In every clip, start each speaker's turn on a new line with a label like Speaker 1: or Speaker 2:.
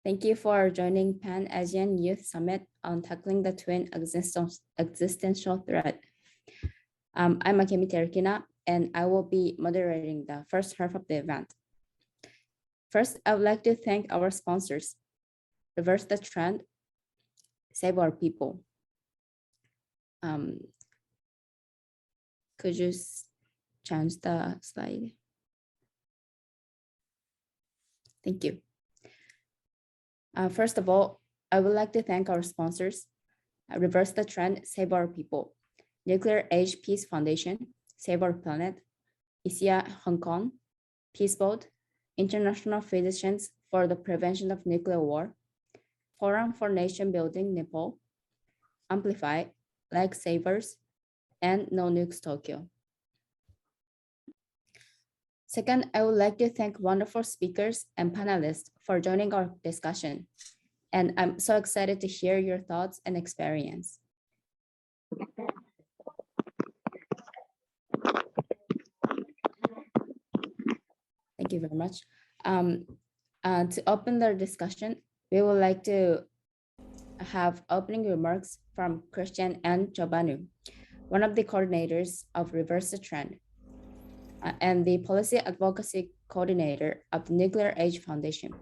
Speaker 1: Thank you for joining Pan-Asian Youth Summit on tackling the twin existential threat. I'm Akemi Terkina, and I will be moderating the first half of the event. First, I would like to thank our sponsors, Reverse the Trend, Save Our People. Could you change the slide? Thank you. First of all, I would like to thank our sponsors, Reverse the Trend, Save Our People, Nuclear Age Peace Foundation, Save Our Planet, ISIA Hong Kong, Peace Boat, International Physicians for the Prevention of Nuclear War, Forum for Nation Building Nepal, Amplify, Lag Savers, and No Nukes Tokyo. Second, I would like to thank wonderful speakers and panelists for joining our discussion. And I'm so excited to hear your thoughts and experience. Thank you very much. To open the discussion, we would like to have opening remarks from Christian and Jobanu, one of the coordinators of Reverse the Trend, and the policy advocacy coordinator of the Nuclear Age Foundation.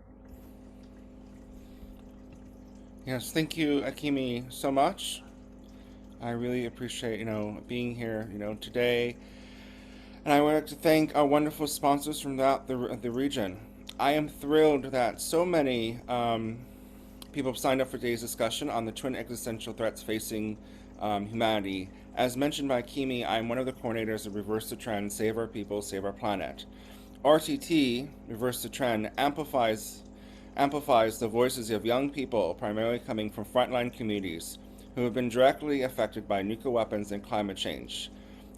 Speaker 2: Yes, thank you, Akemi, so much. I really appreciate, being here, today. And I would like to thank our wonderful sponsors from the region. I am thrilled that so many people have signed up for today's discussion on the twin existential threats facing humanity. As mentioned by Akemi, I'm one of the coordinators of Reverse the Trend, Save Our People, Save Our Planet. RTT, Reverse the Trend, amplifies the voices of young people, primarily coming from frontline communities, who have been directly affected by nuclear weapons and climate change.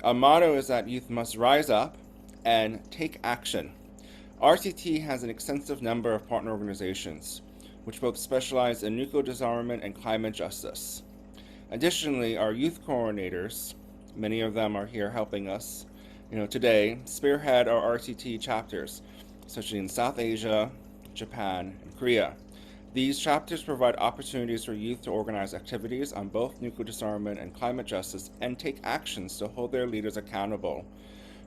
Speaker 2: Our motto is that youth must rise up and take action. RTT has an extensive number of partner organizations, which both specialize in nuclear disarmament and climate justice. Additionally, our youth coordinators, many of them are here helping us, today, spearhead our RTT chapters, especially in South Asia, Japan, and Korea. These chapters provide opportunities for youth to organize activities on both nuclear disarmament and climate justice and take actions to hold their leaders accountable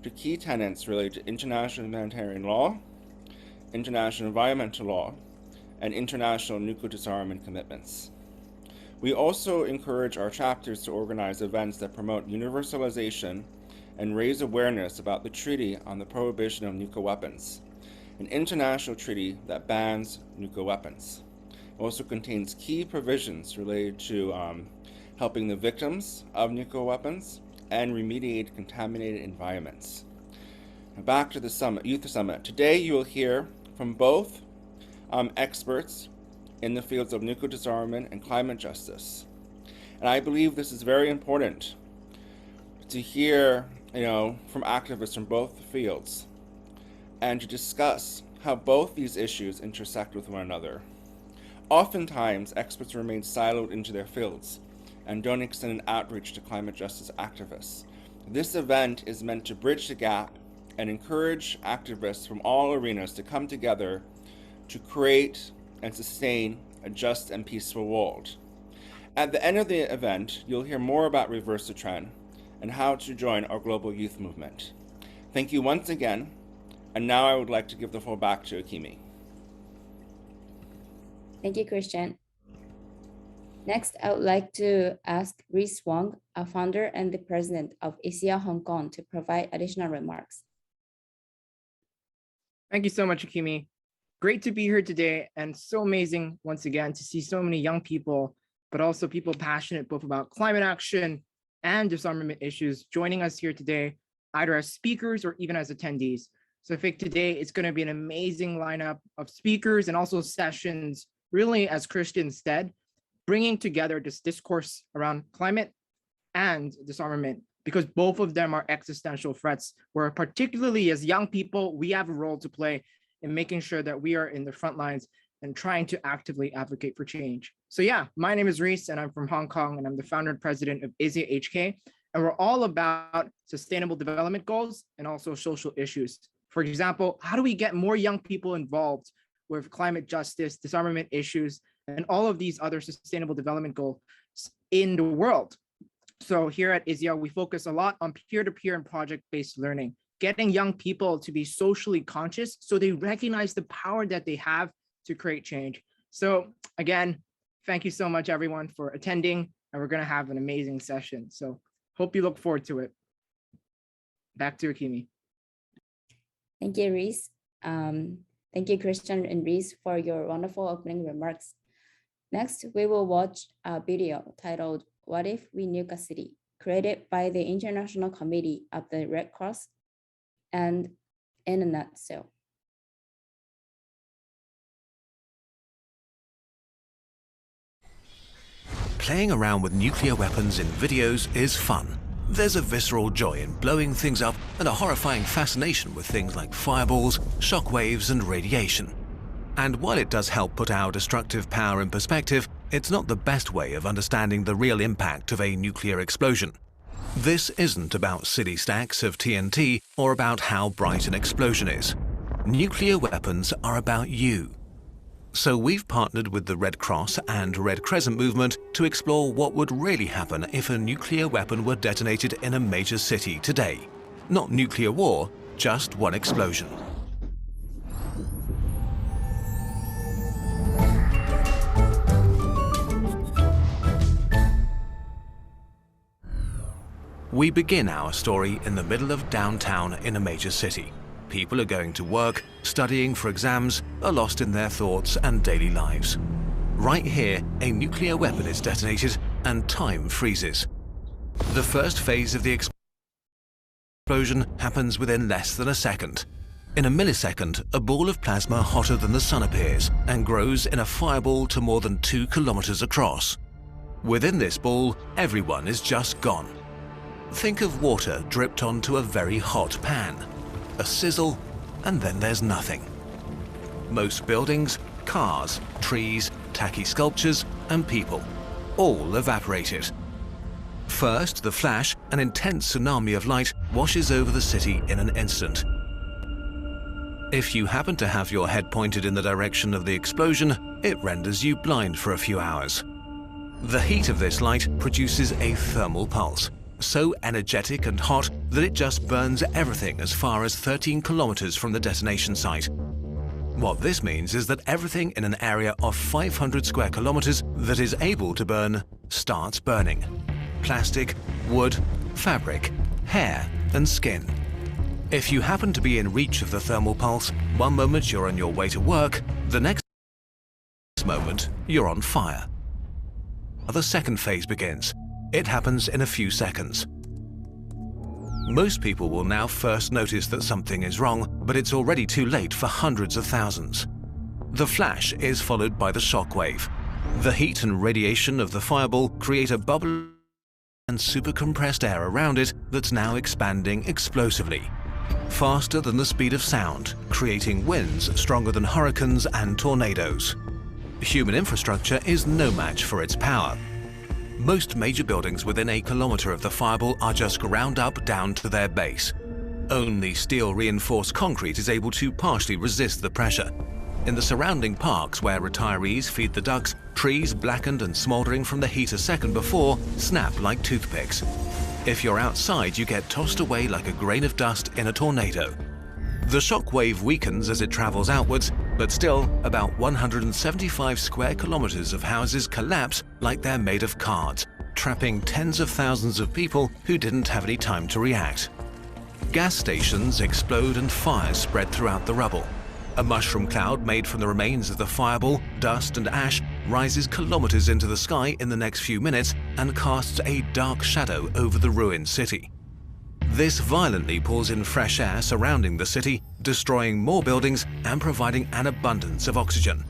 Speaker 2: to key tenets related to international humanitarian law, international environmental law, and international nuclear disarmament commitments. We also encourage our chapters to organize events that promote universalization and raise awareness about the Treaty on the Prohibition of Nuclear Weapons, an international treaty that bans nuclear weapons. It also contains key provisions related to helping the victims of nuclear weapons and remediate contaminated environments. Now back to the Youth Summit. Today you will hear from both experts in the fields of nuclear disarmament and climate justice. And I believe this is very important to hear, from activists from both fields and to discuss how both these issues intersect with one another. Oftentimes, experts remain siloed into their fields and don't extend an outreach to climate justice activists. This event is meant to bridge the gap and encourage activists from all arenas to come together to create and sustain a just and peaceful world. At the end of the event, you'll hear more about Reverse the Trend and how to join our global youth movement. Thank you once again, and now I would like to give the floor back to Akemi.
Speaker 1: Thank you, Christian. Next, I would like to ask Reese Wong, a founder and the president of ISIA Hong Kong, to provide additional remarks.
Speaker 3: Thank you so much, Akemi. Great to be here today, and so amazing once again to see so many young people, but also people passionate both about climate action and disarmament issues joining us here today, either as speakers or even as attendees. So I think today it's going to be an amazing lineup of speakers and also sessions, really, as Christian said, bringing together this discourse around climate and disarmament, because both of them are existential threats, where particularly as young people, we have a role to play in making sure that we are in the front lines and trying to actively advocate for change. So yeah, my name is Reese and I'm from Hong Kong, and I'm the founder and president of ISIA HK. And we're all about sustainable development goals and also social issues. For example, how do we get more young people involved with climate justice, disarmament issues, and all of these other sustainable development goals in the world. So here at ISIA, we focus a lot on peer-to-peer and project-based learning, getting young people to be socially conscious so they recognize the power that they have to create change. So again, thank you so much, everyone, for attending, and we're going to have an amazing session. So hope you look forward to it. Back to Akimi.
Speaker 1: Thank you, Reese. Thank you, Christian and Reese, for your wonderful opening remarks. Next, we will watch a video titled "What If We Nuke a City?" created by the International Committee of the Red Cross, and in a nutshell.
Speaker 4: Playing around with nuclear weapons in videos is fun. There's a visceral joy in blowing things up and a horrifying fascination with things like fireballs, shockwaves, and radiation. And while it does help put our destructive power in perspective, it's not the best way of understanding the real impact of a nuclear explosion. This isn't about silly stacks of TNT or about how bright an explosion is. Nuclear weapons are about you. So we've partnered with the Red Cross and Red Crescent movement to explore what would really happen if a nuclear weapon were detonated in a major city today. Not nuclear war, just one explosion. We begin our story in the middle of downtown in a major city. People are going to work, studying for exams, are lost in their thoughts and daily lives. Right here, a nuclear weapon is detonated and time freezes. The first phase of the explosion happens within less than a second. In a millisecond, a ball of plasma hotter than the sun appears and grows in a fireball to more than 2 kilometers across. Within this ball, everyone is just gone. Think of water dripped onto a very hot pan. A sizzle, and then there's nothing. Most buildings, cars, trees, tacky sculptures, and people, all evaporated. First, the flash, an intense tsunami of light, washes over the city in an instant. If you happen to have your head pointed in the direction of the explosion, it renders you blind for a few hours. The heat of this light produces a thermal pulse, so energetic and hot that it just burns everything as far as 13 kilometers from the detonation site. What this means is that everything in an area of 500 square kilometers that is able to burn starts burning. Plastic, wood, fabric, hair, and skin. If you happen to be in reach of the thermal pulse, one moment you're on your way to work, the next moment you're on fire. The second phase begins. It happens in a few seconds. Most people will now first notice that something is wrong, but it's already too late for hundreds of thousands. The flash is followed by the shockwave. The heat and radiation of the fireball create a bubble and supercompressed air around it that's now expanding explosively, faster than the speed of sound, creating winds stronger than hurricanes and tornadoes. Human infrastructure is no match for its power. Most major buildings within a kilometer of the fireball are just ground up down to their base. Only steel-reinforced concrete is able to partially resist the pressure. In the surrounding parks where retirees feed the ducks, trees blackened and smoldering from the heat a second before snap like toothpicks. If you're outside, you get tossed away like a grain of dust in a tornado. The shock wave weakens as it travels outwards, but still, about 175 square kilometers of houses collapse like they're made of cards, trapping tens of thousands of people who didn't have any time to react. Gas stations explode and fires spread throughout the rubble. A mushroom cloud made from the remains of the fireball, dust and ash rises kilometers into the sky in the next few minutes and casts a dark shadow over the ruined city. This violently pulls in fresh air surrounding the city, destroying more buildings and providing an abundance of oxygen.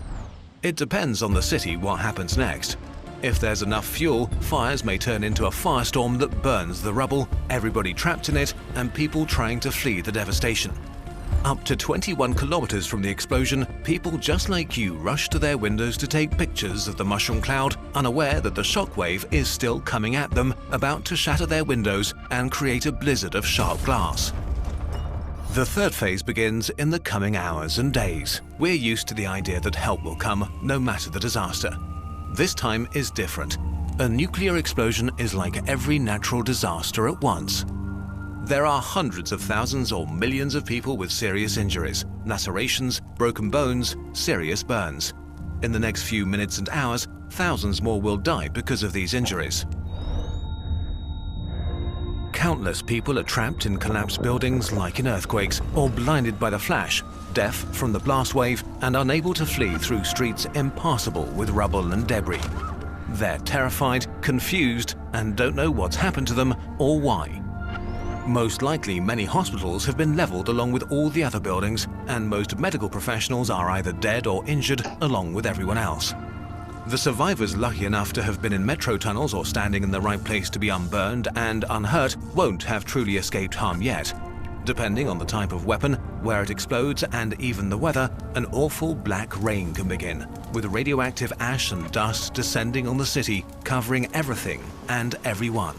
Speaker 4: It depends on the city what happens next. If there's enough fuel, fires may turn into a firestorm that burns the rubble, everybody trapped in it, and people trying to flee the devastation. Up to 21 kilometers from the explosion, people just like you rush to their windows to take pictures of the mushroom cloud, unaware that the shockwave is still coming at them, about to shatter their windows and create a blizzard of sharp glass. The third phase begins in the coming hours and days. We're used to the idea that help will come no matter the disaster. This time is different. A nuclear explosion is like every natural disaster at once. There are hundreds of thousands or millions of people with serious injuries, lacerations, broken bones, serious burns. In the next few minutes and hours, thousands more will die because of these injuries. Countless people are trapped in collapsed buildings like in earthquakes, or blinded by the flash, deaf from the blast wave, and unable to flee through streets impassable with rubble and debris. They're terrified, confused, and don't know what's happened to them or why. Most likely, many hospitals have been leveled along with all the other buildings, and most medical professionals are either dead or injured along with everyone else. The survivors lucky enough to have been in metro tunnels or standing in the right place to be unburned and unhurt won't have truly escaped harm yet. Depending on the type of weapon, where it explodes, and even the weather, an awful black rain can begin, with radioactive ash and dust descending on the city, covering everything and everyone.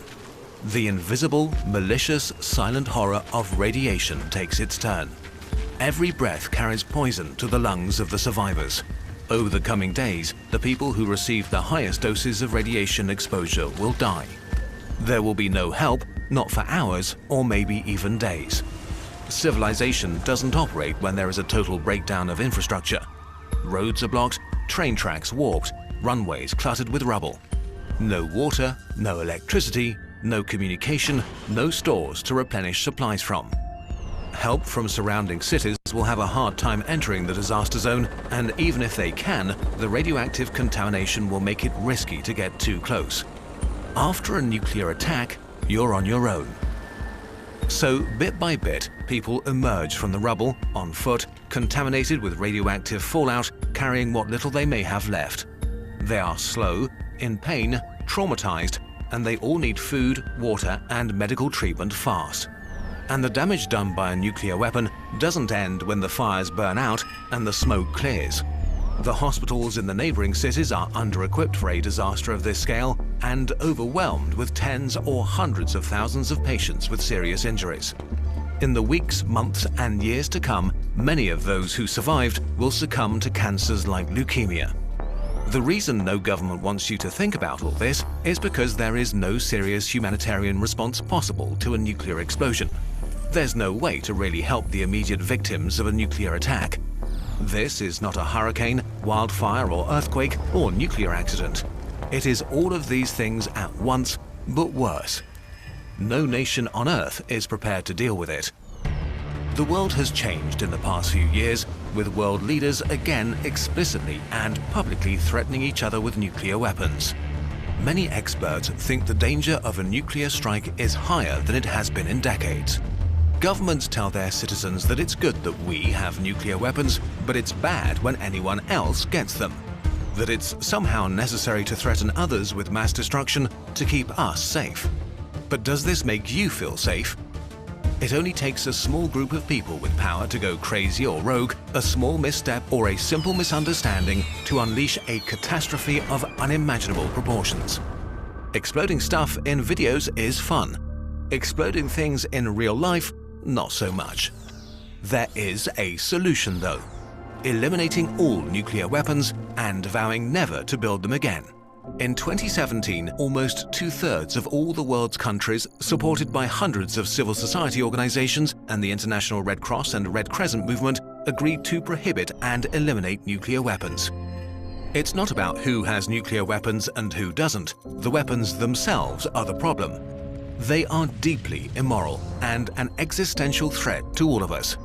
Speaker 4: The invisible, malicious, silent horror of radiation takes its turn. Every breath carries poison to the lungs of the survivors. Over the coming days, the people who receive the highest doses of radiation exposure will die. There will be no help, not for hours or maybe even days. Civilization doesn't operate when there is a total breakdown of infrastructure. Roads are blocked, train tracks warped, runways cluttered with rubble. No water, no electricity, no communication, no stores to replenish supplies from. Help from surrounding cities will have a hard time entering the disaster zone, and even if they can, the radioactive contamination will make it risky to get too close. After a nuclear attack, you're on your own. So, bit by bit, people emerge from the rubble, on foot, contaminated with radioactive fallout, carrying what little they may have left. They are slow, in pain, traumatized, and they all need food, water, and medical treatment fast. And the damage done by a nuclear weapon doesn't end when the fires burn out and the smoke clears. The hospitals in the neighboring cities are under-equipped for a disaster of this scale and overwhelmed with tens or hundreds of thousands of patients with serious injuries. In the weeks, months, and years to come, many of those who survived will succumb to cancers like leukemia. The reason no government wants you to think about all this is because there is no serious humanitarian response possible to a nuclear explosion. There's no way to really help the immediate victims of a nuclear attack. This is not a hurricane, wildfire, or earthquake, or nuclear accident. It is all of these things at once, but worse. No nation on Earth is prepared to deal with it. The world has changed in the past few years, with world leaders again explicitly and publicly threatening each other with nuclear weapons. Many experts think the danger of a nuclear strike is higher than it has been in decades. Governments tell their citizens that it's good that we have nuclear weapons, but it's bad when anyone else gets them. That it's somehow necessary to threaten others with mass destruction to keep us safe. But does this make you feel safe? It only takes a small group of people with power to go crazy or rogue, a small misstep or a simple misunderstanding to unleash a catastrophe of unimaginable proportions. Exploding stuff in videos is fun. Exploding things in real life, not so much. There is a solution though. Eliminating all nuclear weapons and vowing never to build them again. In 2017, almost 2/3 of all the world's countries, supported by hundreds of civil society organizations and the International Red Cross and Red Crescent movement, agreed to prohibit and eliminate nuclear weapons. It's not about who has nuclear weapons and who doesn't. The weapons themselves are the problem. They are deeply immoral and an existential threat to all of us.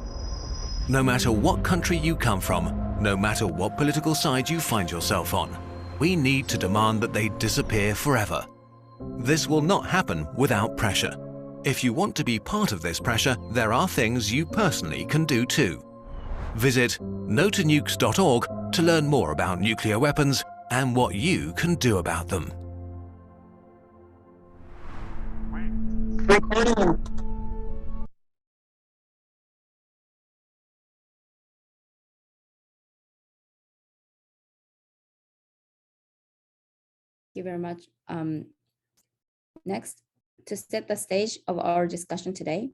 Speaker 4: No matter what country you come from, no matter what political side you find yourself on, we need to demand that they disappear forever. This will not happen without pressure. If you want to be part of this pressure, there are things you personally can do too. Visit notonukes.org to learn more about nuclear weapons and what you can do about them.
Speaker 1: Thank you very much. Next, to set the stage of our discussion today,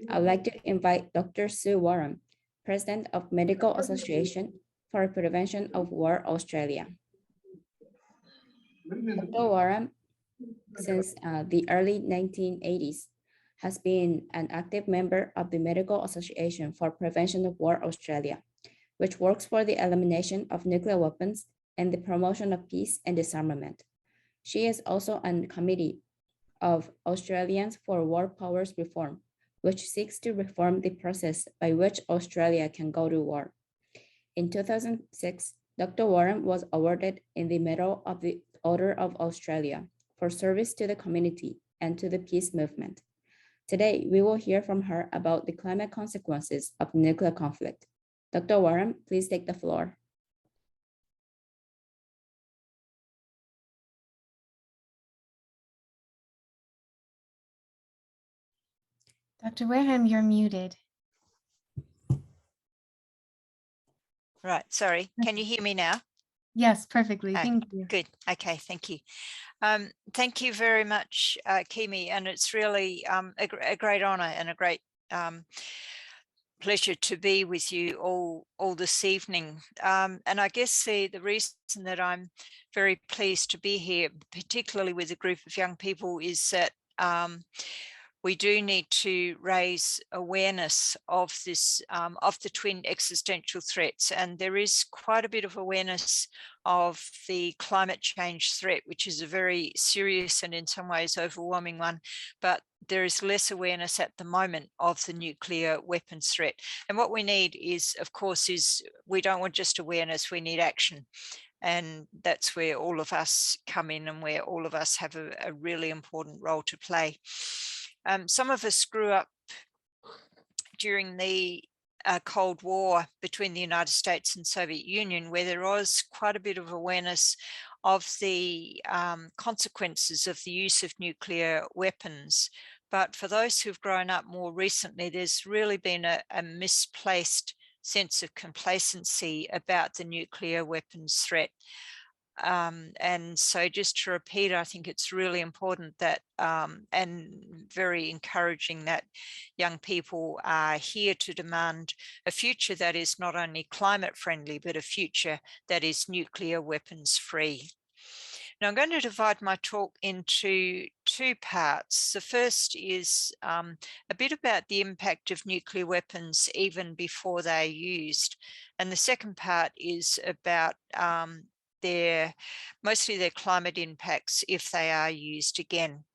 Speaker 1: I would like to invite Dr. Sue Warren, President of Medical Association for Prevention of War Australia. Dr. Warren, since the early 1980s, has been an active member of the Medical Association for Prevention of War Australia, which works for the elimination of nuclear weapons and the promotion of peace and disarmament. She is also on the committee of Australians for War Powers Reform, which seeks to reform the process by which Australia can go to war. In 2006, Dr. Warren was awarded in the Medal of the Order of Australia for service to the community and to the peace movement. Today, we will hear from her about the climate consequences of nuclear conflict. Dr. Warren, please take the floor.
Speaker 5: Dr. Wareham, you're muted.
Speaker 6: Right, sorry. Can you hear me now?
Speaker 5: Yes, perfectly.
Speaker 6: Oh,
Speaker 5: Thank you.
Speaker 6: good. Okay, thank you. Thank you very much, Kimi, and it's really a great honor and a great pleasure to be with you all this evening. And I guess the reason that I'm very pleased to be here, particularly with a group of young people, is that we do need to raise awareness of this, of the twin existential threats. And there is quite a bit of awareness of the climate change threat, which is a very serious and in some ways overwhelming one. But there is less awareness at the moment of the nuclear weapons threat. And what we need is, of course, we don't want just awareness, we need action. And that's where all of us come in and where all of us have a really important role to play. Some of us grew up during the Cold War between the United States and Soviet Union, where there was quite a bit of awareness of the consequences of the use of nuclear weapons. But for those who've grown up more recently, there's really been a misplaced sense of complacency about the nuclear weapons threat. And so just to repeat, I think it's really important that and very encouraging that young people are here to demand a future that is not only climate friendly, but a future that is nuclear weapons free. Now I'm going to divide my talk into two parts. The first is a bit about the impact of nuclear weapons even before they're used. And the second part is about mostly their climate impacts if they are used again.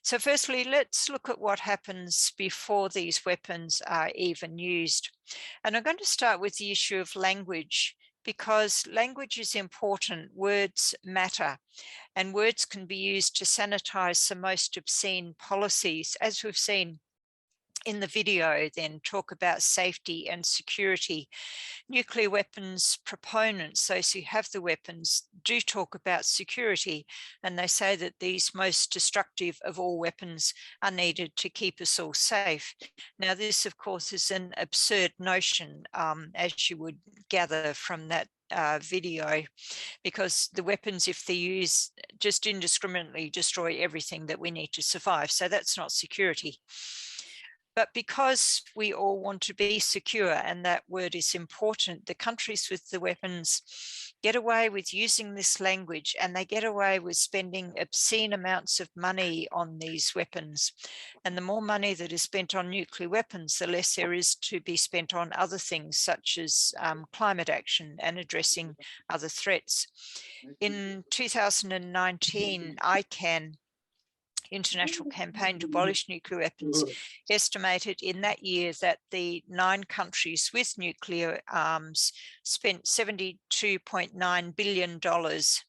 Speaker 6: So firstly, let's look at what happens before these weapons are even used. And I'm going to start with the issue of language, because language is important. Words matter, and words can be used to sanitize the most obscene policies, as we've seen in the video, then talk about safety and security. Nuclear weapons proponents, those who have the weapons, do talk about security, and they say that these most destructive of all weapons are needed to keep us all safe. Now, this, of course, is an absurd notion, as you would gather from that video, because the weapons, if they're used, just indiscriminately destroy everything that we need to survive. So that's not security. But because we all want to be secure, and that word is important, the countries with the weapons get away with using this language, and they get away with spending obscene amounts of money on these weapons. And the more money that is spent on nuclear weapons, the less there is to be spent on other things, such as climate action and addressing other threats. In 2019, ICAN, International Campaign to Abolish Nuclear Weapons, estimated in that year that the 9 countries with nuclear arms spent $72.9 billion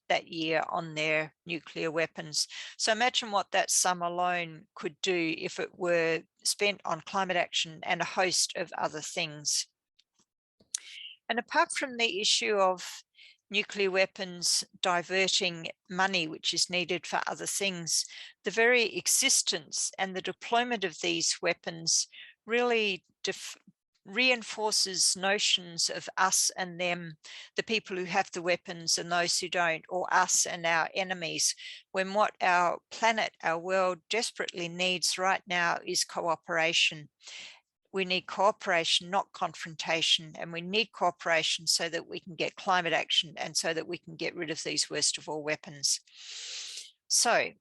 Speaker 6: that year on their nuclear weapons. So imagine what that sum alone could do if it were spent on climate action and a host of other things. And apart from the issue of nuclear weapons diverting money which is needed for other things, the very existence and the deployment of these weapons really reinforces notions of us and them, the people who have the weapons and those who don't, or us and our enemies, when what our planet, our world desperately needs right now is cooperation. We need cooperation, not confrontation, and we need cooperation so that we can get climate action and so that we can get rid of these worst of all weapons. So,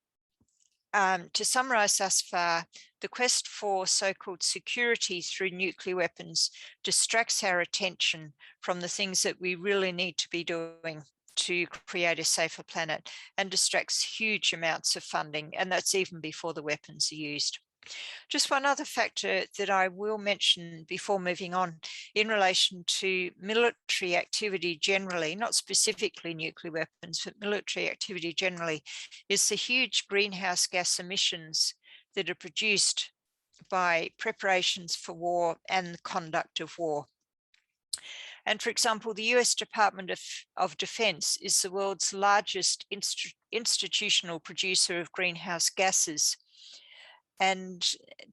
Speaker 6: to summarize thus far, the quest for so-called security through nuclear weapons distracts our attention from the things that we really need to be doing to create a safer planet, and distracts huge amounts of funding, and that's even before the weapons are used. Just one other factor that I will mention before moving on in relation to military activity generally, not specifically nuclear weapons, but military activity generally, is the huge greenhouse gas emissions that are produced by preparations for war and the conduct of war. And for example, the US Department of Defense is the world's largest institutional producer of greenhouse gases. And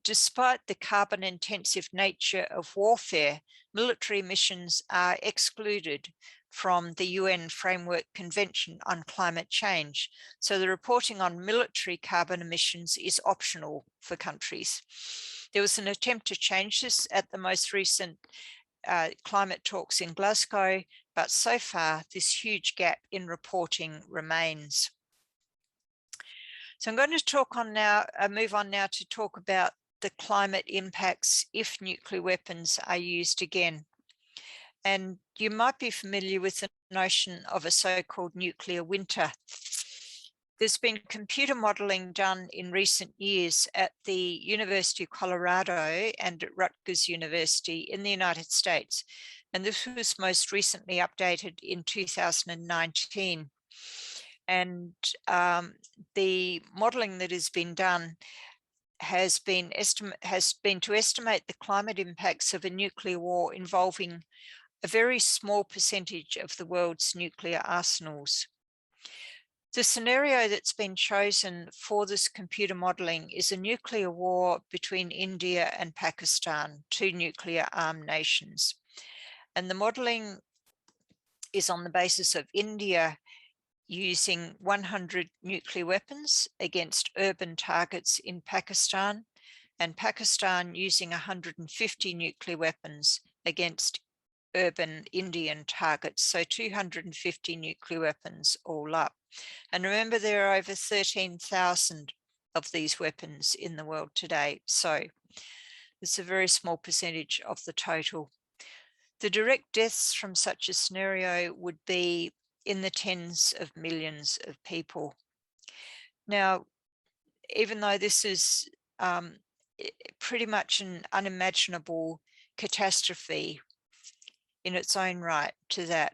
Speaker 6: despite the carbon intensive nature of warfare, military emissions are excluded from the UN Framework Convention on Climate Change. So the reporting on military carbon emissions is optional for countries. There was an attempt to change this at the most recent climate talks in Glasgow, but so far this huge gap in reporting remains. So I'm going to talk on now, move on now to talk about the climate impacts if nuclear weapons are used again. And you might be familiar with the notion of a so-called nuclear winter. There's been computer modeling done in recent years at the University of Colorado and at Rutgers University in the United States. And this was most recently updated in 2019. And the modelling that has been done has been to estimate the climate impacts of a nuclear war involving a very small percentage of the world's nuclear arsenals. The scenario that's been chosen for this computer modelling is a nuclear war between India and Pakistan, two nuclear armed nations. And the modelling is on the basis of India using 100 nuclear weapons against urban targets in Pakistan, and Pakistan using 150 nuclear weapons against urban Indian targets, so 250 nuclear weapons all up. And remember, there are over 13,000 of these weapons in the world today, so it's a very small percentage of the total. The direct deaths from such a scenario would be in the tens of millions of people. Now, even though this is pretty much an unimaginable catastrophe in its own right to that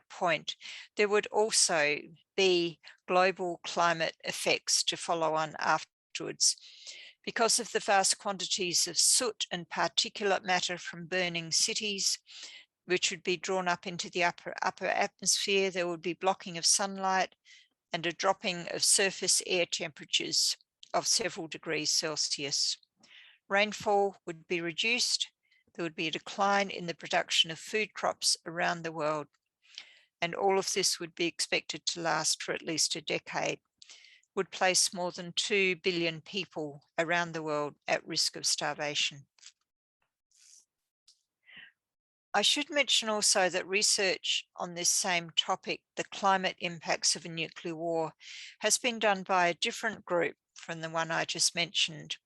Speaker 6: point, there would also be global climate effects to follow on afterwards. Because of the vast quantities of soot and particulate matter from burning cities, which would be drawn up into the upper atmosphere, there would be blocking of sunlight and a dropping of surface air temperatures of several degrees Celsius. Rainfall would be reduced. There would be a decline in the production of food crops around the world. And all of this would be expected to last for at least a decade, would place more than 2 billion people around the world at risk of starvation. I should mention also that research on this same topic, the climate impacts of a nuclear war, has been done by a different group from the one I just mentioned.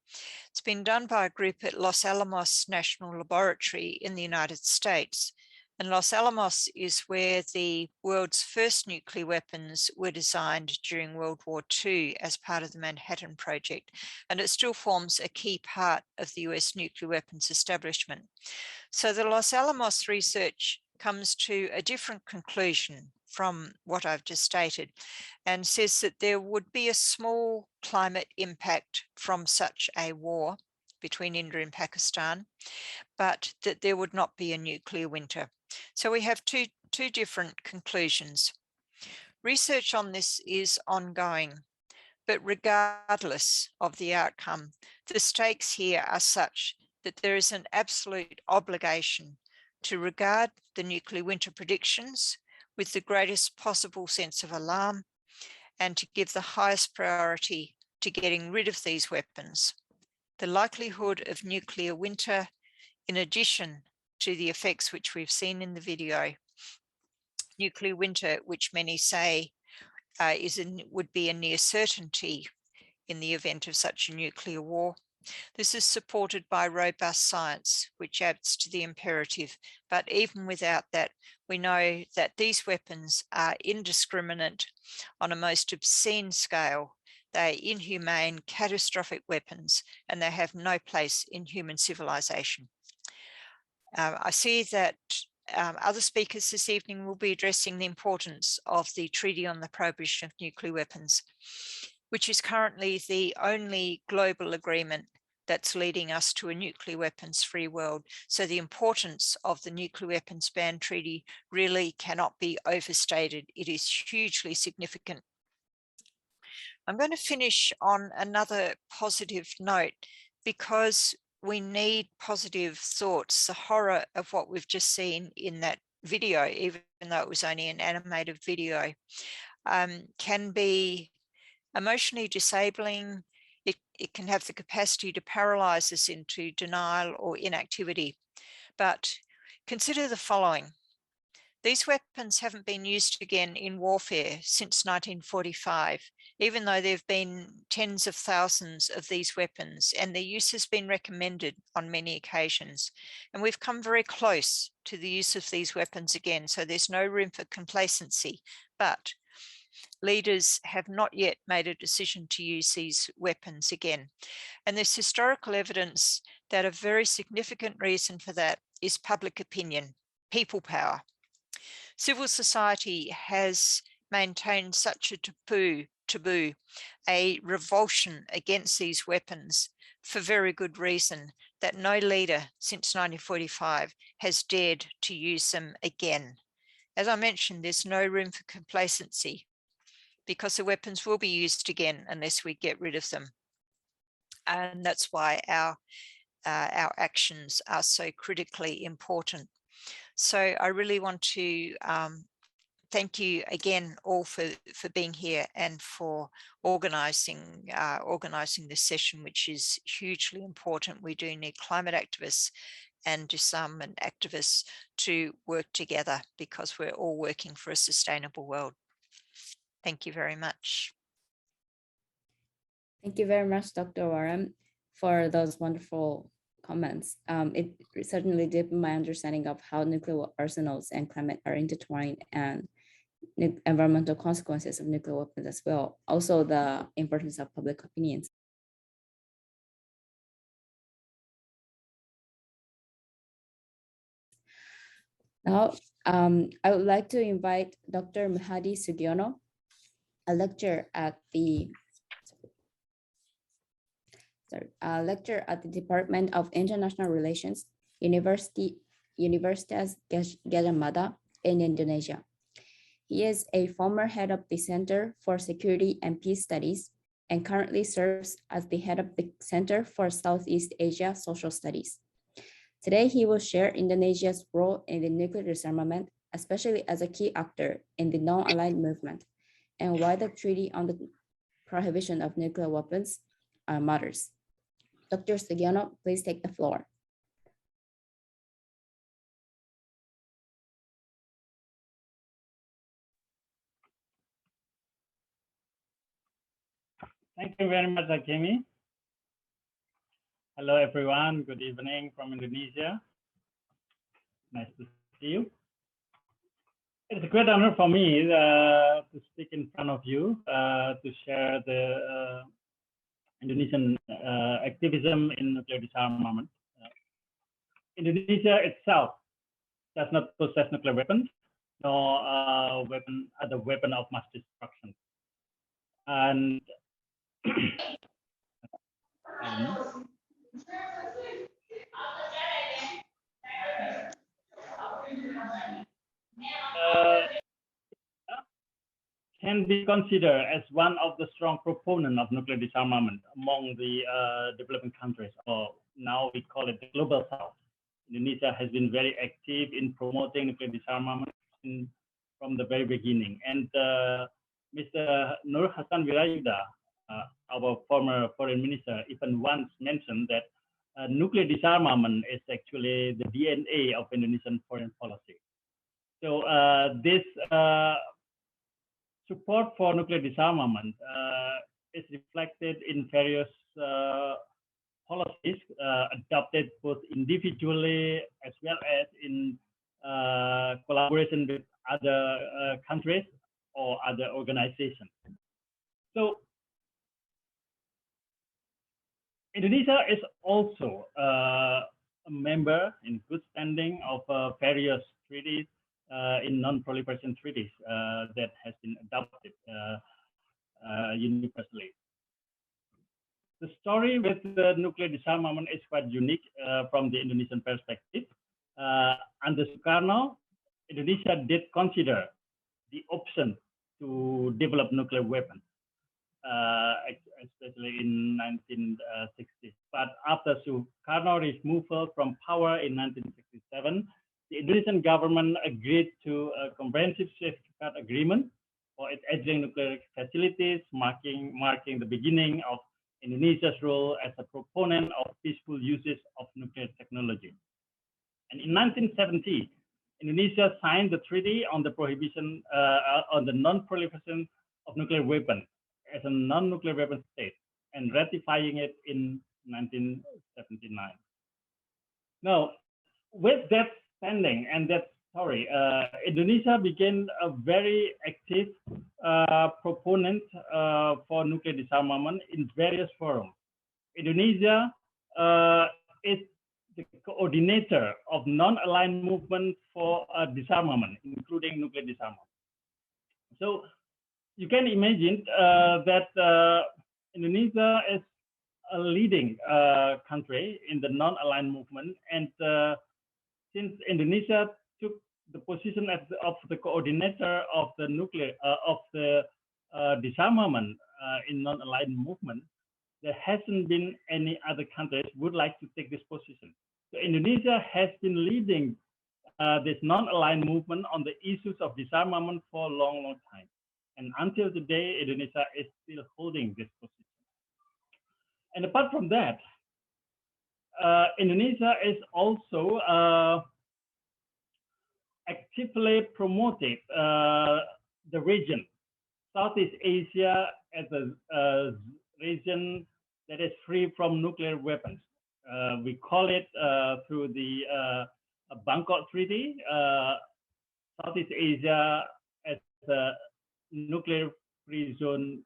Speaker 6: It's been done by a group at Los Alamos National Laboratory in the United States. And Los Alamos is where the world's first nuclear weapons were designed during World War II as part of the Manhattan Project. And it still forms a key part of the US nuclear weapons establishment. So the Los Alamos research comes to a different conclusion from what I've just stated, and says that there would be a small climate impact from such a war between India and Pakistan, but that there would not be a nuclear winter. So we have two different conclusions. Research on this is ongoing, but regardless of the outcome, the stakes here are such that there is an absolute obligation to regard the nuclear winter predictions with the greatest possible sense of alarm and to give the highest priority to getting rid of these weapons. The likelihood of nuclear winter, in addition to the effects which we've seen in the video, nuclear winter, which many say would be a near certainty in the event of such a nuclear war. This is supported by robust science, which adds to the imperative. But even without that, we know that these weapons are indiscriminate on a most obscene scale. They are inhumane, catastrophic weapons, and they have no place in human civilization. I see that other speakers this evening will be addressing the importance of the Treaty on the Prohibition of Nuclear Weapons, which is currently the only global agreement that's leading us to a nuclear weapons-free world. So the importance of the Nuclear Weapons Ban Treaty really cannot be overstated. It is hugely significant. I'm going to finish on another positive note because we need positive thoughts. The horror of what we've just seen in that video, even though it was only an animated video, can be emotionally disabling. It can have the capacity to paralyze us into denial or inactivity. But consider the following. These weapons haven't been used again in warfare since 1945, even though there have been tens of thousands of these weapons, and their use has been recommended on many occasions. And we've come very close to the use of these weapons again, so there's no room for complacency. But leaders have not yet made a decision to use these weapons again. And there's historical evidence that a very significant reason for that is public opinion, people power. Civil society has maintained such a taboo, a revulsion against these weapons for very good reason, that no leader since 1945 has dared to use them again. As I mentioned, there's no room for complacency because the weapons will be used again unless we get rid of them. And that's why our actions are so critically important. So I really want to thank you again all for being here and for organising this session, which is hugely important. We do need climate activists and disarmament activists to work together because we're all working for a sustainable world. Thank you very much.
Speaker 1: Thank you very much, Dr. Warren, for those wonderful comments. It certainly deepened my understanding of how nuclear arsenals and climate are intertwined, and environmental consequences of nuclear weapons as well. Also, the importance of public opinions. Now, I would like to invite Dr. Mahadi Sugiono, a lecturer at the Department of International Relations, Universitas Gadjah Mada in Indonesia. He is a former head of the Center for Security and Peace Studies and currently serves as the head of the Center for Southeast Asia Social Studies. Today, he will share Indonesia's role in the nuclear disarmament, especially as a key actor in the non-aligned movement, and why the Treaty on the Prohibition of Nuclear Weapons matters. Dr. Sugiono, please take the floor.
Speaker 7: Thank you very much, Akemi. Hello, everyone. Good evening from Indonesia. Nice to see you. It's a great honor for me to speak in front of you to share the Indonesian activism in nuclear disarmament. Indonesia itself does not possess nuclear weapons, nor other weapon of mass destruction. And can be considered as one of the strong proponents of nuclear disarmament among the developing countries, or now we call it the global south. Indonesia has been very active in promoting nuclear disarmament from the very beginning. And Mr. Nur Hassan Wirayuda, our former foreign minister, even once mentioned that nuclear disarmament is actually the DNA of Indonesian foreign policy. So this support for nuclear disarmament is reflected in various policies adopted both individually as well as in collaboration with other countries or other organizations. So Indonesia is also a member in good standing of various treaties in non-proliferation treaties that has been adopted universally. The story with the nuclear disarmament is quite unique from the Indonesian perspective. Under Sukarno, Indonesia did consider the option to develop nuclear weapons, especially in 1960s. But after Sukarno's removal from power in 1967, the Indonesian government agreed to a comprehensive safeguard agreement for its aging nuclear facilities, marking the beginning of Indonesia's role as a proponent of peaceful uses of nuclear technology. And in 1970, Indonesia signed the treaty on the prohibition on the non-proliferation of nuclear weapons as a non-nuclear weapon state and ratifying it in 1979. Now, with that standing and that story, Indonesia became a very active proponent for nuclear disarmament in various forums. Indonesia is the coordinator of non-aligned movements for disarmament, including nuclear disarmament. So you can imagine that Indonesia is a leading country in the non-aligned movement, and since Indonesia took the position of the coordinator of the nuclear disarmament in non-aligned movement, there hasn't been any other countries would like to take this position. So Indonesia has been leading this non-aligned movement on the issues of disarmament for a long, long time. And until today, Indonesia is still holding this position. And apart from that, Indonesia is also actively promoted the region, Southeast Asia, as a region that is free from nuclear weapons. We call it through the Bangkok Treaty, Southeast Asia as a nuclear-free zone,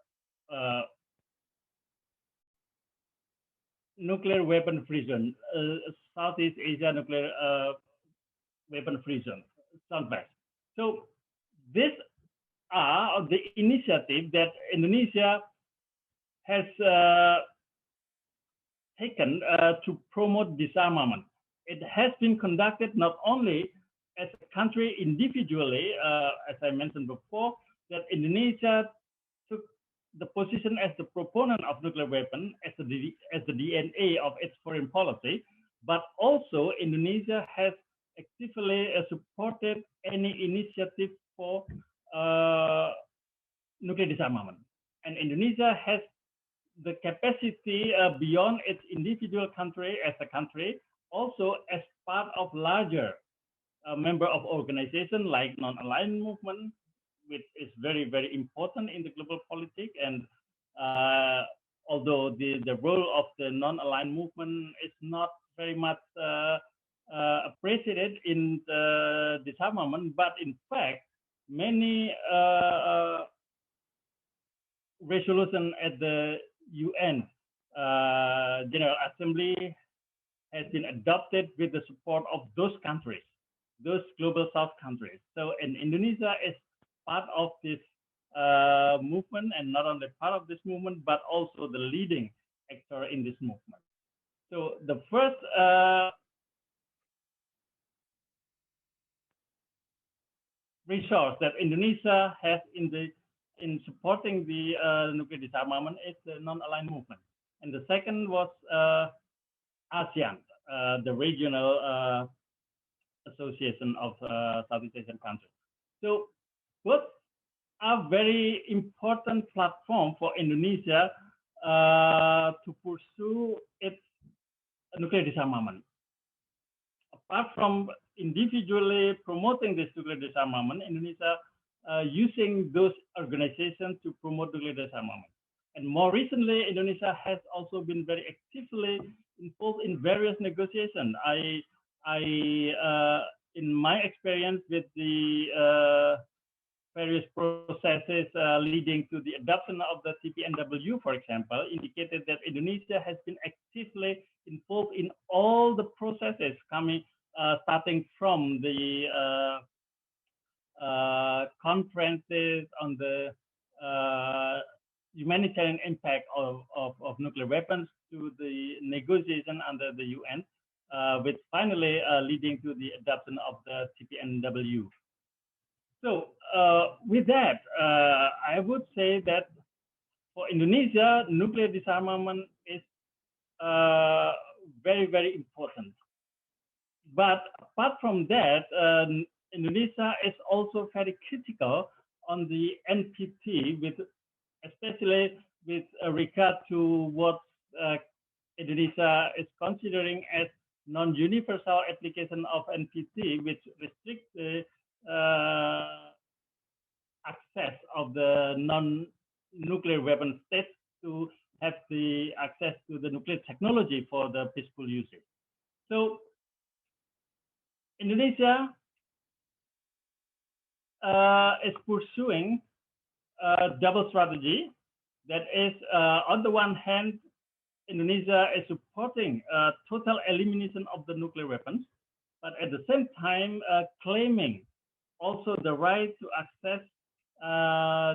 Speaker 7: nuclear weapon-free zone, Southeast Asia nuclear weapon-free zone, SONPES. So these are the initiative that Indonesia has taken to promote disarmament. It has been conducted not only as a country individually, as I mentioned before, that Indonesia took the position as the proponent of nuclear weapons as the DNA of its foreign policy, but also Indonesia has actively supported any initiative for nuclear disarmament. And Indonesia has the capacity beyond its individual country as a country, also as part of larger member of organization like non-aligned movement, which is very, very important in the global politics. And although the role of the non-aligned movement is not very much appreciated in the disarmament, but in fact, many resolution at the UN General Assembly has been adopted with the support of those countries, those global South countries. So, and Indonesia is part of this movement, and not only part of this movement, but also the leading actor in this movement. So the first resource that Indonesia has in in supporting the nuclear disarmament is the non-aligned movement. And the second was ASEAN, the regional association of Southeast Asian countries. So both are very important platform for Indonesia to pursue its nuclear disarmament. Apart from individually promoting this nuclear disarmament, Indonesia using those organizations to promote nuclear disarmament. And more recently, Indonesia has also been very actively involved in various negotiations. In my experience with the various processes leading to the adoption of the TPNW, for example, indicated that Indonesia has been actively involved in all the processes coming, starting from the conferences on the humanitarian impact of nuclear weapons to the negotiation under the UN, with finally leading to the adoption of the TPNW. So with that, I would say that for Indonesia, nuclear disarmament is very, very important. But apart from that, Indonesia is also very critical on the NPT, especially with regard to what Indonesia is considering as non-universal application of NPT, which restricts the access of the non-nuclear weapon states to have the access to the nuclear technology for the peaceful usage. So Indonesia is pursuing a double strategy. That is, on the one hand, Indonesia is supporting total elimination of the nuclear weapons, but at the same time claiming also the right to access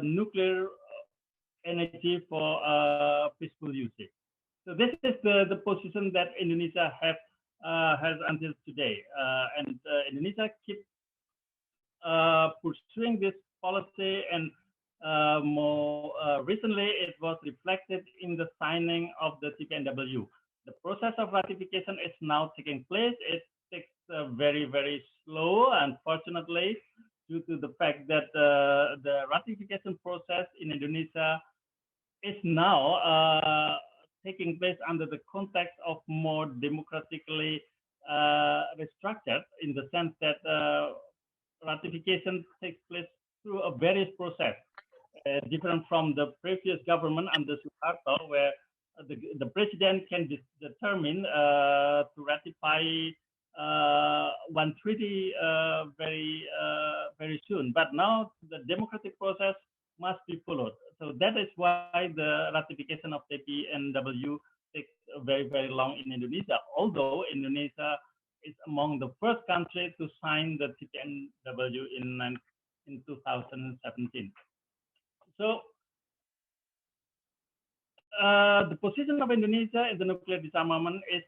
Speaker 7: nuclear energy for peaceful usage. So this is the position that Indonesia has until today, and Indonesia keeps pursuing this policy, and more recently it was reflected in the signing of the TPNW. The process of ratification is now taking place. It takes very, very slow, unfortunately, due to the fact that the ratification process in Indonesia is now taking place under the context of more democratically restructured, in the sense that ratification takes place through a various process, different from the previous government under Suharto, where the president can determine to ratify one treaty very soon. But now the democratic process must be followed. So that is why the ratification of TPNW takes very, very long in Indonesia, although Indonesia is among the first countries to sign the TPNW in 2017. So the position of Indonesia in the nuclear disarmament is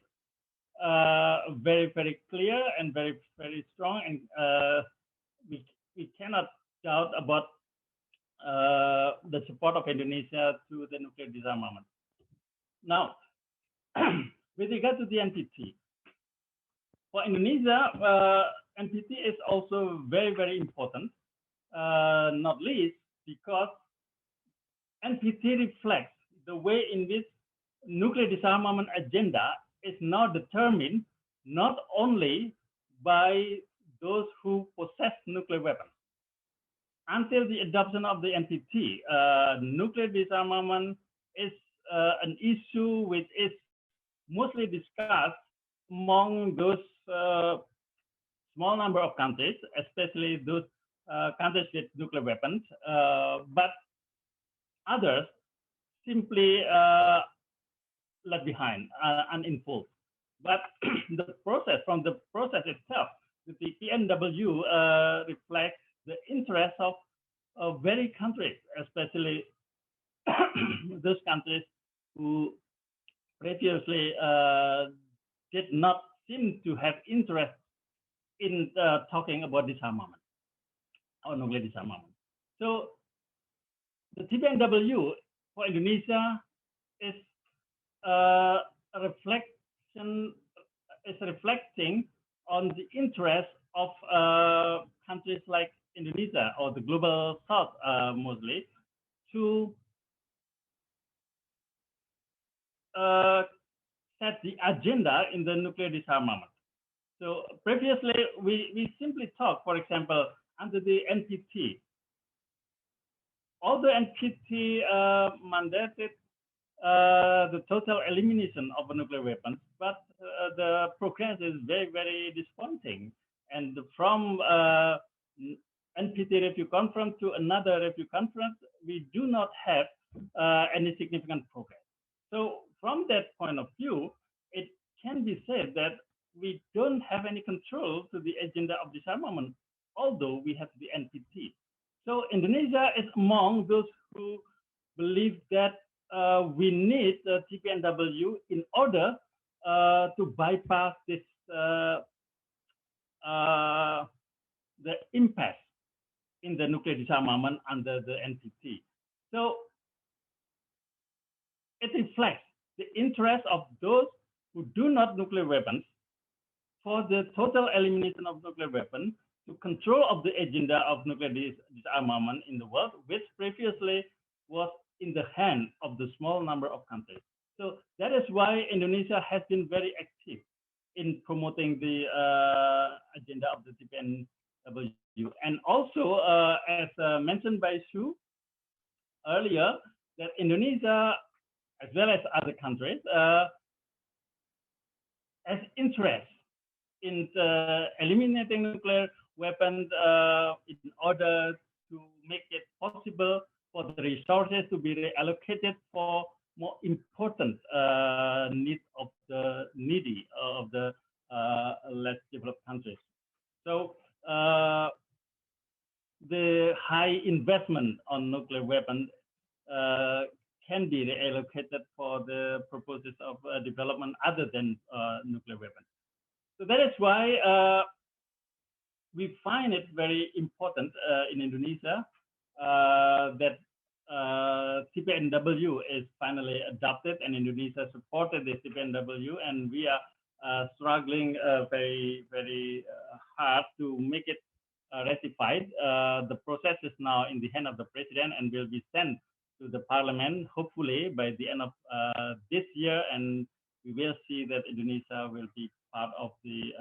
Speaker 7: very, very clear and very, very strong, and we cannot doubt about the support of Indonesia to the nuclear disarmament. Now, with regard to the NPT, for Indonesia, NPT is also very, very important, not least because NPT reflects the way in which nuclear disarmament agenda is now determined not only by those who possess nuclear weapons. Until the adoption of the NPT, nuclear disarmament is an issue which is mostly discussed among those small number of countries, especially those countries with nuclear weapons, but others simply left behind, uninvolved. But the process itself, the TPNW reflects the interest of very countries, especially those countries who previously did not seem to have interest in talking about disarmament or nuclear disarmament. So the TPNW for Indonesia is a reflection, is reflecting on the interest of countries like Indonesia or the global south mostly to set the agenda in the nuclear disarmament. So previously, we simply talked, for example, under the NPT. Although NPT mandated the total elimination of nuclear weapons, but the progress is very, very disappointing. And from NPT review conference to another review conference, we do not have any significant progress. So from that point of view, it can be said that we don't have any control to the agenda of disarmament, although we have the NPT. So Indonesia is among those who believe that we need the TPNW in order to bypass this the impasse in the nuclear disarmament under the NPT. So it reflects the interest of those who do not nuclear weapons for the total elimination of nuclear weapons, to control of the agenda of nuclear disarmament in the world, which previously was in the hand of the small number of countries. So that is why Indonesia has been very active in promoting the agenda of the TPNW. And also, as mentioned by Sue earlier, that Indonesia, as well as other countries, has interest in eliminating nuclear weapons in order to make it possible for the resources to be reallocated for more important needs of the needy, of the less developed countries. So the high investment on nuclear weapons can be reallocated for the purposes of development other than nuclear weapons. So that is why we find it very important in Indonesia that TPNW is finally adopted, and Indonesia supported the TPNW, and we are struggling very, very hard to make it ratified. The process is now in the hand of the president and will be sent to the parliament, hopefully by the end of this year, and we will see that Indonesia will be part of the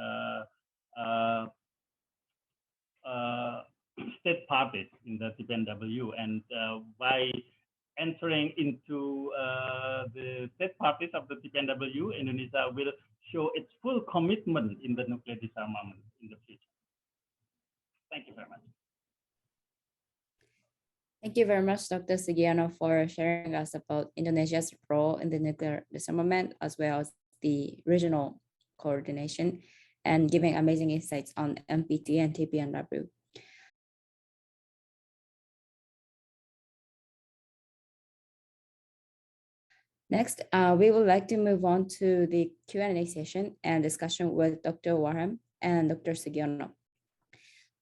Speaker 7: state parties in the TPNW, and by entering into the state parties of the TPNW, Indonesia will show its full commitment in the nuclear disarmament in the future. Thank you very much.
Speaker 1: Thank you very much, Dr. Sugiono, for sharing us about Indonesia's role in the nuclear disarmament, as well as the regional coordination, and giving amazing insights on NPT and TPNW. Next, we would like to move on to the Q&A session and discussion with Dr. Warham and Dr. Sugiono.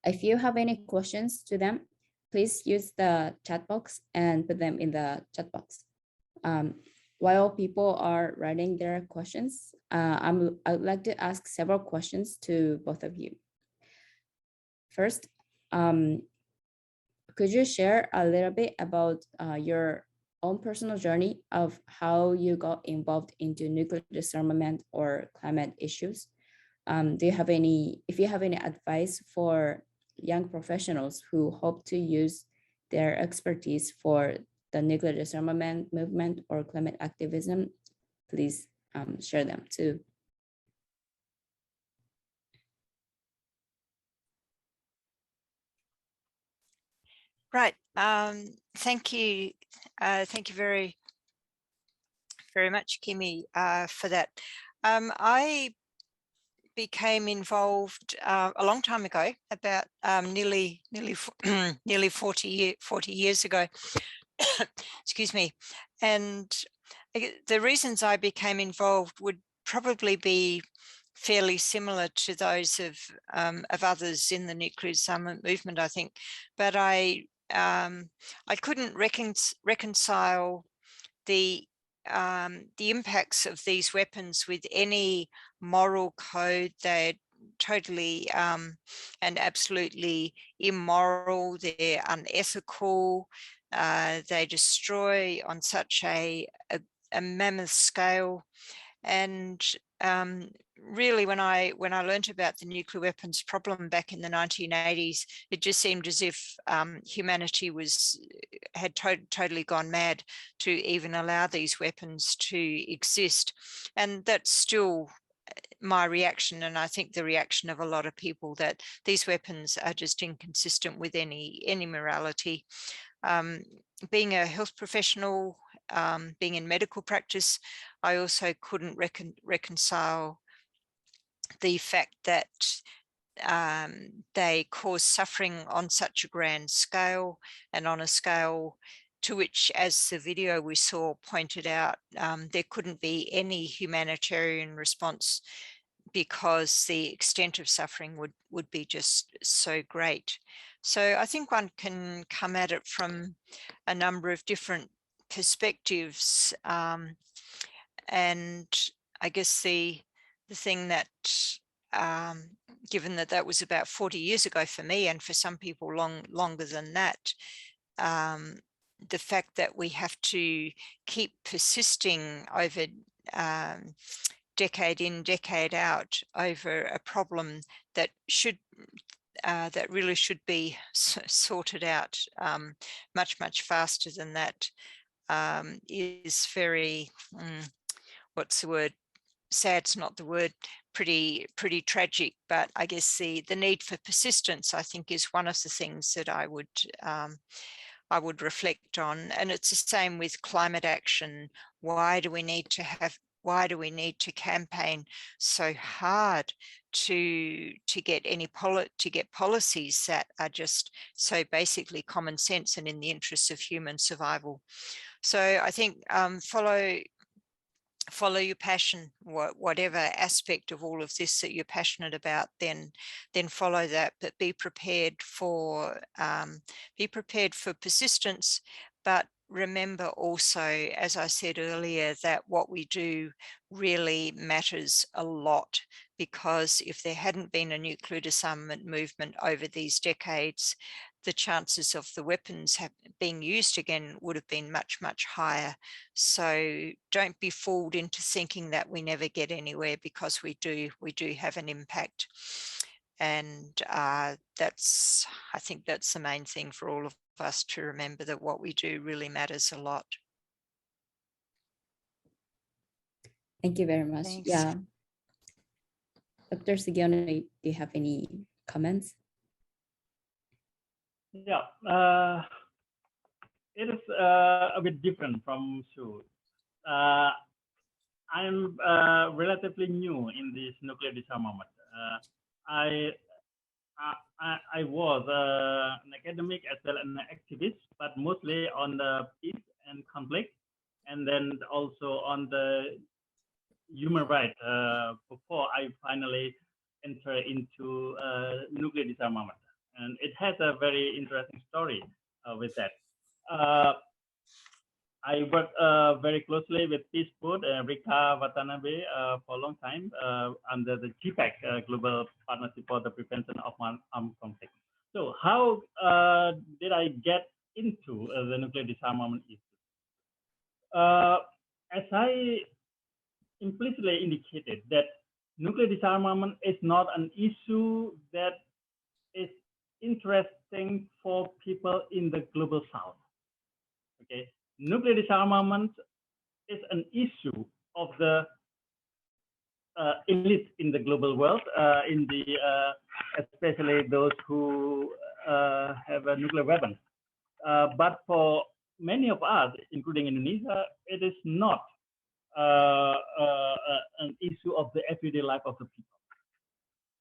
Speaker 1: If you have any questions to them, please use the chat box and put them in the chat box. While people are writing their questions, I would like to ask several questions to both of you. First, could you share a little bit about your own personal journey of how you got involved into nuclear disarmament or climate issues? Do you have any, if you have any advice for young professionals who hope to use their expertise for the nuclear disarmament movement or climate activism, please share them too.
Speaker 6: Right. Thank you. Thank you very, very much, Kimi, for that. I became involved a long time ago, about nearly 40 years ago. Excuse me. And the reasons I became involved would probably be fairly similar to those of others in the nuclear disarmament movement, I think. But I I couldn't reconcile the impacts of these weapons with any moral code. They're totally and absolutely immoral. They're unethical. They destroy on such a mammoth scale. And really, when I learned about the nuclear weapons problem back in the 1980s, it just seemed as if humanity had totally gone mad to even allow these weapons to exist. And that's still my reaction, and I think the reaction of a lot of people, that these weapons are just inconsistent with any morality. Being a health professional, being in medical practice, I also couldn't reconcile the fact that they cause suffering on such a grand scale, and on a scale to which, as the video we saw pointed out, there couldn't be any humanitarian response, because the extent of suffering would be just so great. So I think one can come at it from a number of different perspectives. And I guess the thing that, given that that was about 40 years ago for me, and for some people longer than that, the fact that we have to keep persisting over decade in, decade out over a problem that that really should be sorted out much faster than that, is very, what's the word? Sad's not the word. Pretty tragic. But I guess the need for persistence, I think, is one of the things that I would reflect on. And it's the same with climate action. Why do we need to campaign so hard to get policies that are just so basically common sense and in the interests of human survival? So I think follow your passion, whatever aspect of all of this that you're passionate about, then follow that, but be prepared for persistence. But remember also, as I said earlier, that what we do really matters a lot, because if there hadn't been a nuclear disarmament movement over these decades, the chances of the weapons being used again would have been much higher. So don't be fooled into thinking that we never get anywhere, because we do have an impact. And I think that's the main thing for all of us to remember, that what we do really matters a lot.
Speaker 1: Thank you very much.
Speaker 6: Thanks.
Speaker 1: Yeah. Dr. Sugiono, do you have any comments?
Speaker 7: Yeah, it is a bit different from Sue. I'm relatively new in this nuclear disarmament. I was an academic as well as an activist, but mostly on the peace and conflict, and then also on the human rights before I finally enter into nuclear disarmament. And it has a very interesting story with that. I worked very closely with Peace Food, Rika Watanabe, for a long time under the GPAC, Global Partnership for the Prevention of Armed Conflict. So how did I get into the nuclear disarmament issue? As I implicitly indicated, that nuclear disarmament is not an issue that is interesting for people in the global south. Okay, nuclear disarmament is an issue of the elite in the global world, in the especially those who have a nuclear weapon. But for many of us, including Indonesia, it is not an issue of the everyday life of the people.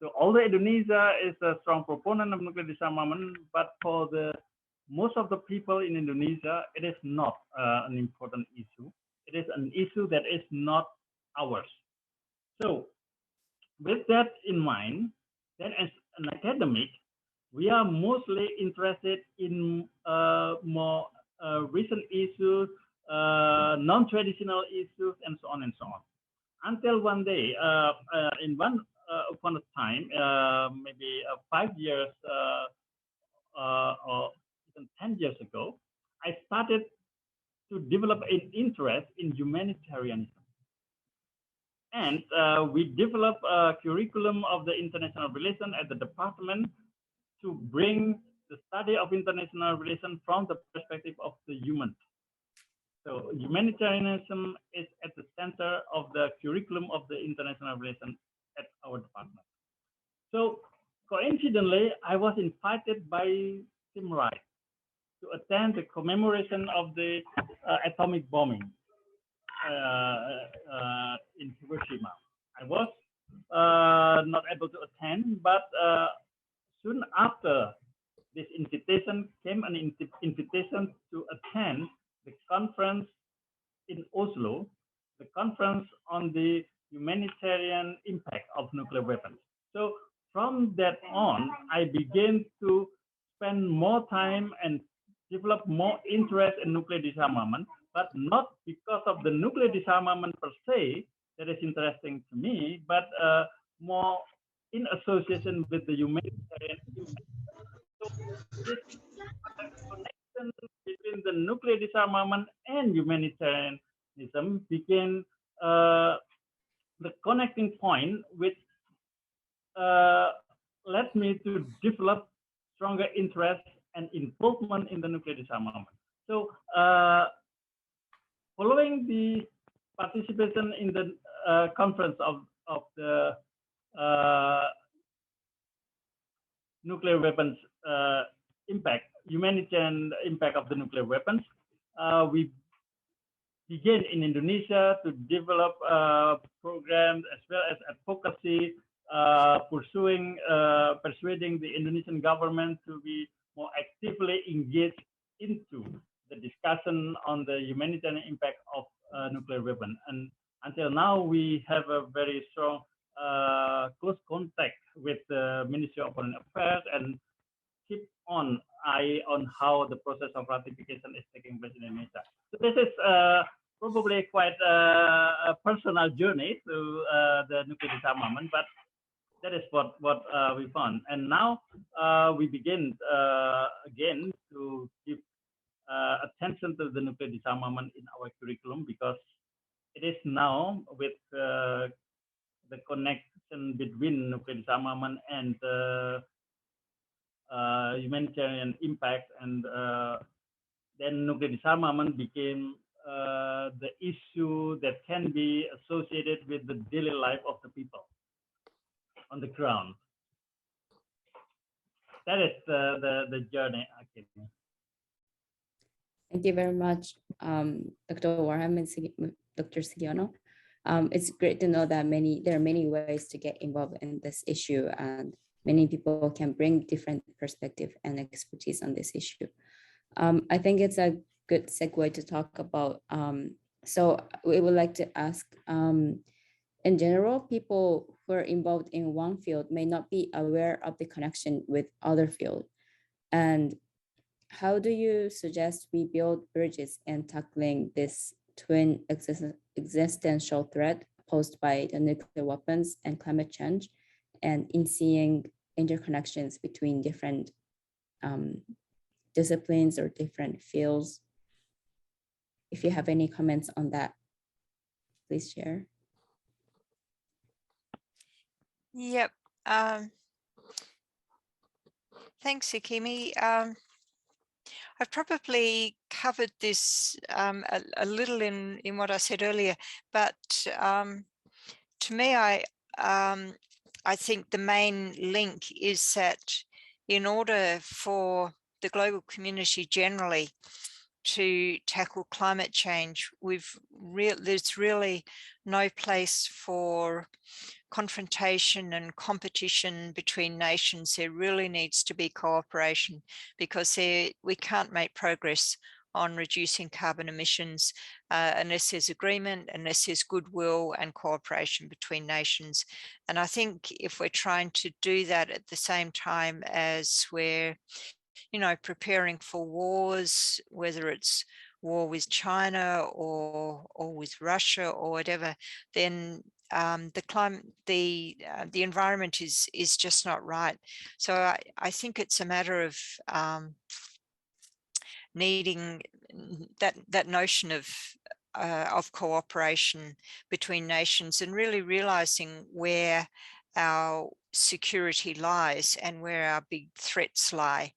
Speaker 7: So although Indonesia is a strong proponent of nuclear disarmament, but for the most of the people in Indonesia, it is not an important issue. It is an issue that is not ours. So with that in mind, then as an academic, we are mostly interested in more recent issues, non-traditional issues, and so on and so on. Until one day, in one upon a time, maybe 5 years or even 10 years ago, I started to develop an interest in humanitarianism. And we developed a curriculum of the international relations at the department to bring the study of international relations from the perspective of the human. So humanitarianism is at the center of the curriculum of the international relations at our department. So coincidentally, I was invited by Tim Wright to attend the commemoration of the atomic bombing in Hiroshima. I was not able to attend, but soon after this invitation came an invitation to attend the conference in Oslo, the conference on the humanitarian impact of nuclear weapons. So from that on, I began to spend more time and develop more interest in nuclear disarmament, but not because of the nuclear disarmament per se that is interesting to me, but more in association with the humanitarian impact. So this connection between the nuclear disarmament and humanitarianism became the connecting point, which led me to develop stronger interest and involvement in the nuclear disarmament. So following the participation in the conference of the nuclear weapons impact, humanitarian impact of the nuclear weapons, we began in Indonesia to develop programs as well as advocacy, persuading the Indonesian government to be more actively engaged into the discussion on the humanitarian impact of nuclear weapons. And until now, we have a very strong close contact with the Ministry of Foreign Affairs and keep on eye on how the process of ratification is taking place in Indonesia. So this is probably quite a personal journey to the nuclear disarmament, but that is what we found. And now we begin again to give attention to the nuclear disarmament in our curriculum, because it is now with the connection between nuclear disarmament and humanitarian impact, and then nuclear disarmament became the issue that can be associated with the daily life of the people on the ground. That is the journey, actually.
Speaker 1: Thank you very much, Dr. Warham and Dr. Sugiono. It's great to know that there are many ways to get involved in this issue, and many people can bring different perspective and expertise on this issue. I think it's a good segue to talk about. So we would like to ask, in general, people who are involved in one field may not be aware of the connection with other field. And how do you suggest we build bridges in tackling this twin existential threat posed by the nuclear weapons and climate change, and in seeing interconnections between different disciplines or different fields? If you have any comments on that, please share.
Speaker 6: Yep. Thanks, Akimi. I've probably covered this a little in what I said earlier, but to me, I think the main link is that in order for the global community generally to tackle climate change, there's really no place for confrontation and competition between nations. There really needs to be cooperation, because we can't make progress on reducing carbon emissions unless there's agreement, unless there's goodwill and cooperation between nations. And I think if we're trying to do that at the same time as we're, preparing for wars, whether it's war with China or with Russia or whatever, then the environment is just not right. So I think it's a matter of needing that notion of cooperation between nations and really realizing where our security lies and where our big threats lie.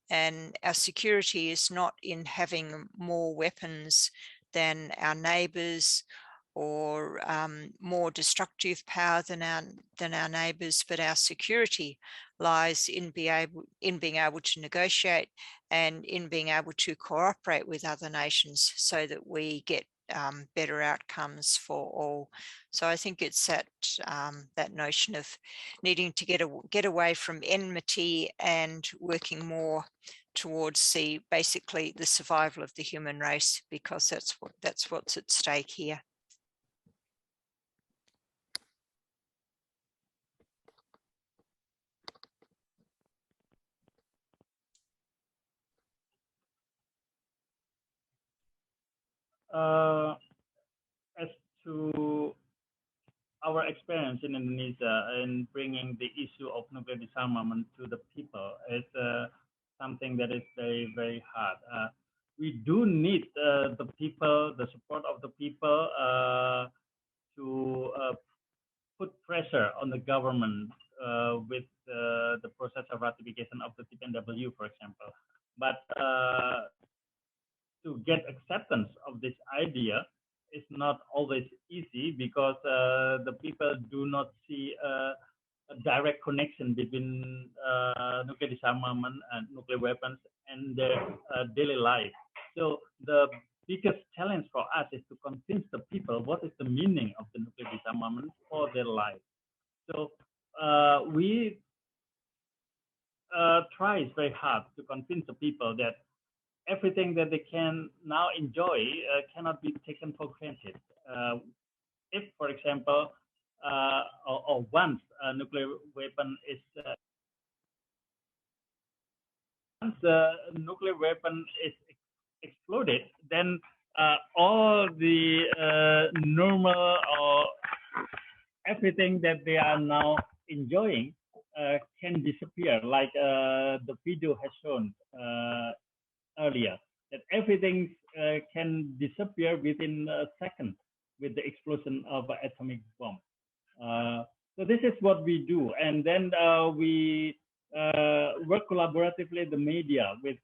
Speaker 6: And our security is not in having more weapons than our neighbors or more destructive power than our neighbors, but our security lies in being able to negotiate and in being able to cooperate with other nations so that we get better outcomes for all. So I think it's that notion of needing to get away from enmity and working more towards basically the survival of the human race, because that's what's at stake here.
Speaker 7: As to our experience in Indonesia in bringing the issue of nuclear disarmament to the people is something that is very, very hard. We do need the people, the support of the people to put pressure on the government with the process of ratification of the TPNW, for example. But to get acceptance of this idea is not always easy, because the people do not see a direct connection between nuclear disarmament and nuclear weapons and their daily life. So the biggest challenge for us is to convince the people what is the meaning of the nuclear disarmament for their life. So we try very hard to convince the people that everything that they can now enjoy cannot be taken for granted. If, for example, or once a nuclear weapon is exploded, then all the normal or everything that they are now enjoying can disappear, like the video has shown earlier, that everything can disappear within a second with the explosion of an atomic bomb. So this is what we do, and then we work collaboratively the media with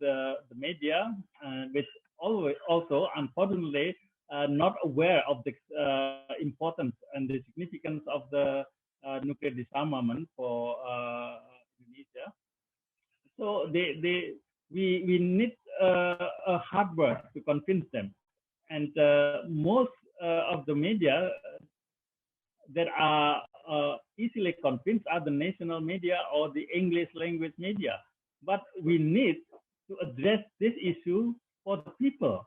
Speaker 7: which also unfortunately not aware of the importance and the significance of the nuclear disarmament for Indonesia. So we need a hard work to convince them, and most of the media that are easily convinced are the national media or the English language media. But we need to address this issue for the people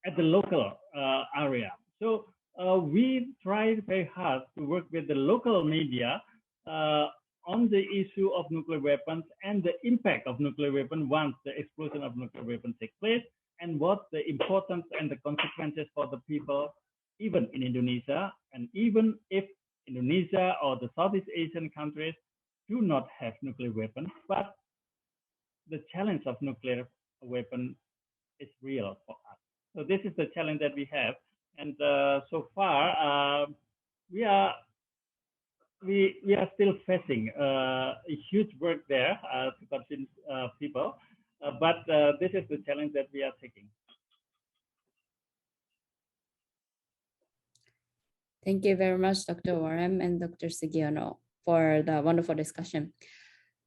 Speaker 7: at the local area. So we tried very hard to work with the local media on the issue of nuclear weapons and the impact of nuclear weapons once the explosion of nuclear weapons takes place, and what the importance and the consequences for the people, even in Indonesia, and even if Indonesia or the Southeast Asian countries do not have nuclear weapons, but the challenge of nuclear weapon is real for us. So this is the challenge that we have, and so far we are still facing a huge work there to convince people, but this is the challenge that we are taking.
Speaker 1: Thank you very much, Dr. Warren and Dr. Sugiono, for the wonderful discussion.